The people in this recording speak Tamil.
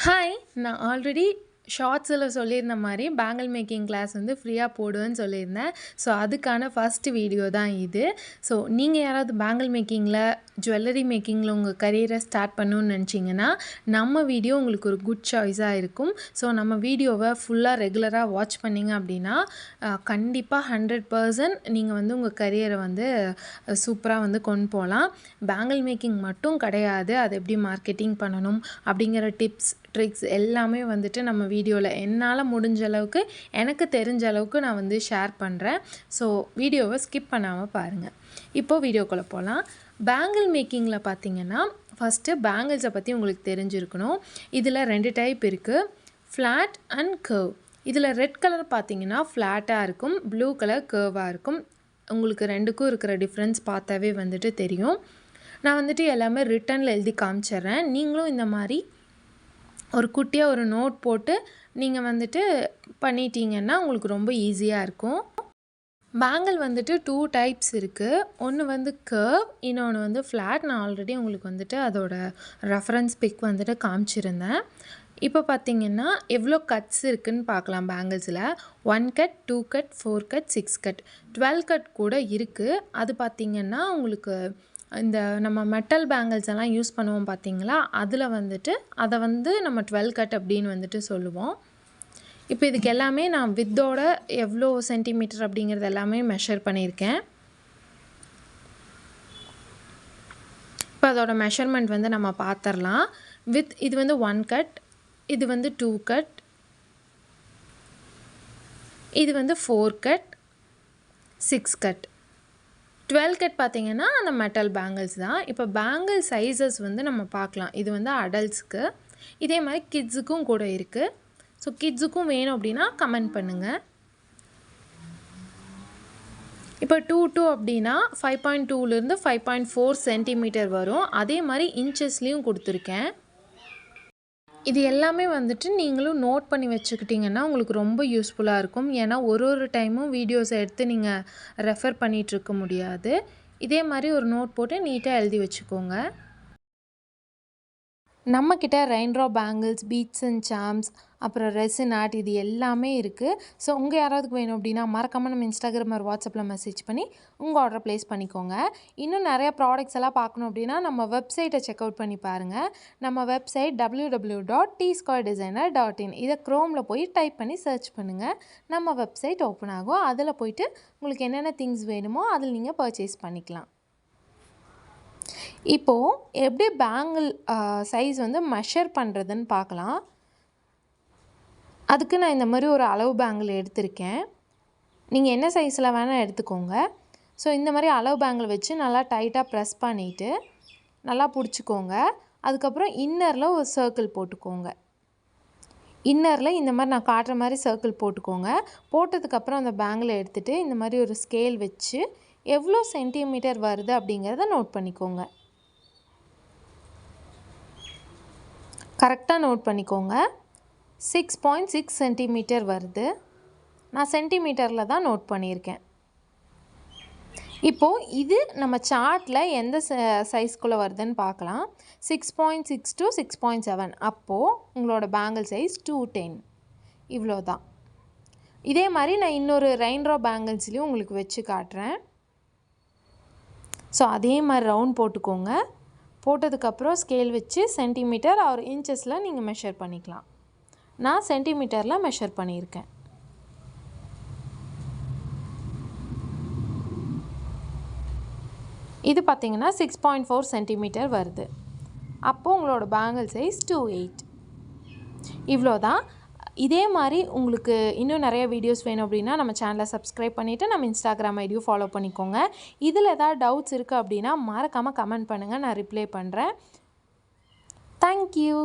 ஹாய்! நான் ஆல்ரெடி ஷார்ட்ஸில் சொல்லியிருந்த மாதிரி பேங்கிள் மேக்கிங் கிளாஸ் வந்து ஃப்ரீயாக போடுவேன்னு சொல்லியிருந்தேன். ஸோ அதுக்கான ஃபஸ்ட் வீடியோ தான் இது. ஸோ நீங்கள் யாராவது பேங்கிள் மேக்கிங்கில், ஜுவல்லரி மேக்கிங்கில் உங்கள் கரியரை ஸ்டார்ட் பண்ணணுன்னு நினச்சிங்கன்னா, நம்ம வீடியோ உங்களுக்கு ஒரு குட் சாய்ஸாக இருக்கும். ஸோ நம்ம வீடியோவை ஃபுல்லாக ரெகுலராக வாட்ச் பண்ணிங்க அப்படின்னா கண்டிப்பாக 100% நீங்கள் வந்து உங்கள் கரியரை வந்து சூப்பராக வந்து கொண்டு போகலாம். பேங்கிள் மேக்கிங் மட்டும் கிடையாது, அது எப்படி மார்க்கெட்டிங் பண்ணணும் அப்படிங்கிற டிப்ஸ், ட்ரிக்ஸ் எல்லாமே வந்துட்டு நம்ம வீடியோவில் என்னால் முடிஞ்ச அளவுக்கு, எனக்கு தெரிஞ்ச அளவுக்கு நான் வந்து ஷேர் பண்ணுறேன். ஸோ வீடியோவை ஸ்கிப் பண்ணாமல் பாருங்கள். இப்போது வீடியோக்குள்ளே போகலாம். பேங்கிள் மேக்கிங்கில் பார்த்தீங்கன்னா, ஃபஸ்ட்டு பேங்கிள்ஸை பற்றி உங்களுக்கு தெரிஞ்சிருக்கணும். இதில் 2 டைப் இருக்குது, ஃப்ளாட் அண்ட் கர்வ். இதில் ரெட் கலர் பார்த்தீங்கன்னா ஃப்ளாட்டாக இருக்கும், ப்ளூ கலர் கர்வாக இருக்கும். உங்களுக்கு ரெண்டுக்கும் இருக்கிற டிஃப்ரென்ஸ் பார்த்தாவே வந்துட்டு தெரியும். நான் வந்துட்டு எல்லாமே ரிட்டனில் எழுதி காமிச்சிட்றேன். நீங்களும் இந்த மாதிரி ஒரு குட்டியாக ஒரு நோட் போட்டு நீங்கள் வந்துட்டு பண்ணிட்டீங்கன்னா உங்களுக்கு ரொம்ப ஈஸியாக இருக்கும். பேங்கிள் வந்துட்டு 2 டைப்ஸ் இருக்குது. ஒன்று வந்து கர்வ், இன்னொன்று வந்து ஃப்ளாட். நான் ஆல்ரெடி உங்களுக்கு வந்துட்டு அதோட ரெஃபரன்ஸ் பிக் வந்துட்டு காமிச்சிருந்தேன். இப்போ பார்த்தீங்கன்னா எவ்வளோ கட்ஸ் இருக்குதுன்னு பார்க்கலாம் பேங்கிள்ஸில். 1 cut, 2 cut, 4 cut, 6 cut, 12 cut கூட இருக்குது. அது பார்த்திங்கன்னா உங்களுக்கு இந்த நம்ம மெட்டல் பேங்கிள்ஸ் எல்லாம் யூஸ் பண்ணுவோம் பார்த்தீங்களா, அதில் வந்துட்டு அதை வந்து நம்ம 12 கட் அப்படின்னு வந்துட்டு சொல்லுவோம். இப்போ இதுக்கு எல்லாமே நான் வித்தோட எவ்வளோ சென்டிமீட்டர் அப்படிங்கிறது எல்லாமே மெஷர் பண்ணியிருக்கேன். இப்போ அதோட மெஷர்மெண்ட் வந்து நம்ம பார்த்துடலாம். வித் இது வந்து 1 கட், இது வந்து 2 கட், இது வந்து 4 கட், 6 கட். 12 கட் பார்த்திங்கன்னா அந்த மெட்டல் பேங்கிள்ஸ் தான். இப்போ பேங்கிள் சைஸஸ் வந்து நம்ம பார்க்கலாம். இது வந்து அடல்ட்ஸ்க்கு, இதே மாதிரி கிட்ஸுக்கும் கூட இருக்குது. ஸோ கிட்ஸுக்கும் வேணும் அப்படின்னா கமெண்ட் பண்ணுங்கள். இப்போ 2 அப்படின்னா 5.2லேருந்து 5.4 சென்டிமீட்டர் வரும். அதே மாதிரி இன்ச்சஸ்லேயும் கொடுத்துருக்கேன். இது எல்லாமே வந்துட்டு நீங்களும் நோட் பண்ணி வச்சுக்கிட்டிங்கன்னா உங்களுக்கு ரொம்ப யூஸ்ஃபுல்லாக இருக்கும். ஏன்னா ஒரு டைமும் வீடியோஸை எடுத்து நீங்கள் ரெஃபர் பண்ணிகிட்ருக்க முடியாது. இதே மாதிரி ஒரு நோட் போட்டு நீட்டாக எழுதி வச்சுக்கோங்க. நம்மக்கிட்ட raindrop bangles, beads and charms, அப்புறம் ரெசின் ஆர்ட் இது எல்லாமே இருக்குது. ஸோ உங்கள் யாராவதுக்கு வேணும் அப்படின்னா மறக்காமல் நம்ம இன்ஸ்டாகிராம் ஒரு வாட்ஸ்அப்பில் மெசேஜ் பண்ணி உங்கள் ஆர்டரை ப்ளேஸ் பண்ணிக்கோங்க. இன்னும் நிறையா ப்ராடக்ட்ஸ் எல்லாம் பார்க்கணும் அப்படின்னா நம்ம வெப்சைட்டை செக் அவுட் பண்ணி பாருங்கள். நம்ம வெப்சைட் www.tsquaredesigner.in. இதை க்ரோமில் போய் டைப் பண்ணி சர்ச் பண்ணுங்கள். நம்ம வெப்சைட் ஓப்பன் ஆகும். அதில் போய்ட்டு உங்களுக்கு என்னென்ன திங்ஸ் வேணுமோ அதில் நீங்கள் பர்ச்சேஸ் பண்ணிக்கலாம். இப்போது எப்படி பேங்கிள் சைஸ் வந்து மெஷர் பண்ணுறதுன்னு பார்க்கலாம். அதுக்கு நான் இந்த மாதிரி ஒரு அளவு பேங்கிள் எடுத்திருக்கேன். நீங்கள் என்ன சைஸில் வேணால் எடுத்துக்கோங்க. ஸோ இந்த மாதிரி அளவு பேங்கிள் வச்சு நல்லா டைட்டாக ப்ரெஸ் பண்ணிவிட்டு நல்லா பிடிச்சிக்கோங்க. அதுக்கப்புறம் இன்னரில் ஒரு சர்க்கிள் போட்டுக்கோங்க. இன்னரில் இந்த மாதிரி நான் காட்டுற மாதிரி சர்க்கிள் போட்டுக்கோங்க. போட்டதுக்கப்புறம் அந்த பேங்கிளை எடுத்துகிட்டு இந்த மாதிரி ஒரு ஸ்கேல் வச்சு எவ்வளோ சென்டிமீட்டர் வருது அப்படிங்கிறத நோட் பண்ணிக்கோங்க. கரெக்டாக நோட் பண்ணிக்கோங்க. 6.6 சென்டிமீட்டர் வருது. நான் சென்டிமீட்டரில் தான் நோட் பண்ணியிருக்கேன். இப்போது இது நம்ம சார்ட்டில் எந்த சைஸ்குள்ளே வருதுன்னு பார்க்கலாம். 6.6 to 6.7. அப்போது உங்களோட பேங்கிள் சைஸ் 210. இவ்வளோ தான். இதே மாதிரி நான் இன்னொரு ரெயின்ட்ராப் பேங்கிள்ஸ்லேயும் உங்களுக்கு வச்சு காட்டுறேன். ஸோ அதே மாதிரி ரவுண்ட் போட்டுக்கோங்க. போட்டதுக்கப்புறம் ஸ்கேல் வச்சு சென்டிமீட்டர் ஆர் இன்ச்சஸில் நீங்கள் மெஷர் பண்ணிக்கலாம். நான் சென்டிமீட்டரில் மெஷர் பண்ணியிருக்கேன். இது பார்த்திங்கன்னா 6.4 சென்டிமீட்டர் வருது. அப்போது உங்களோட பேங்கிள் சைஸ் 28. இவ்வளோ தான். இதே மாதிரி உங்களுக்கு இன்னும் நிறைய வீடியோஸ் வேணும் அப்படின்னா நம்ம சேனலை சப்ஸ்கிரைப் பண்ணிவிட்டு நம்ம இன்ஸ்டாகிராம் ஐடியும் ஃபாலோ பண்ணிக்கோங்க. இதில் ஏதாவது டவுட்ஸ் இருக்குது அப்படின்னா மறக்காமல் கமெண்ட் பண்ணுங்கள், நான் ரிப்ளை பண்ணுறேன். தேங்க்யூ.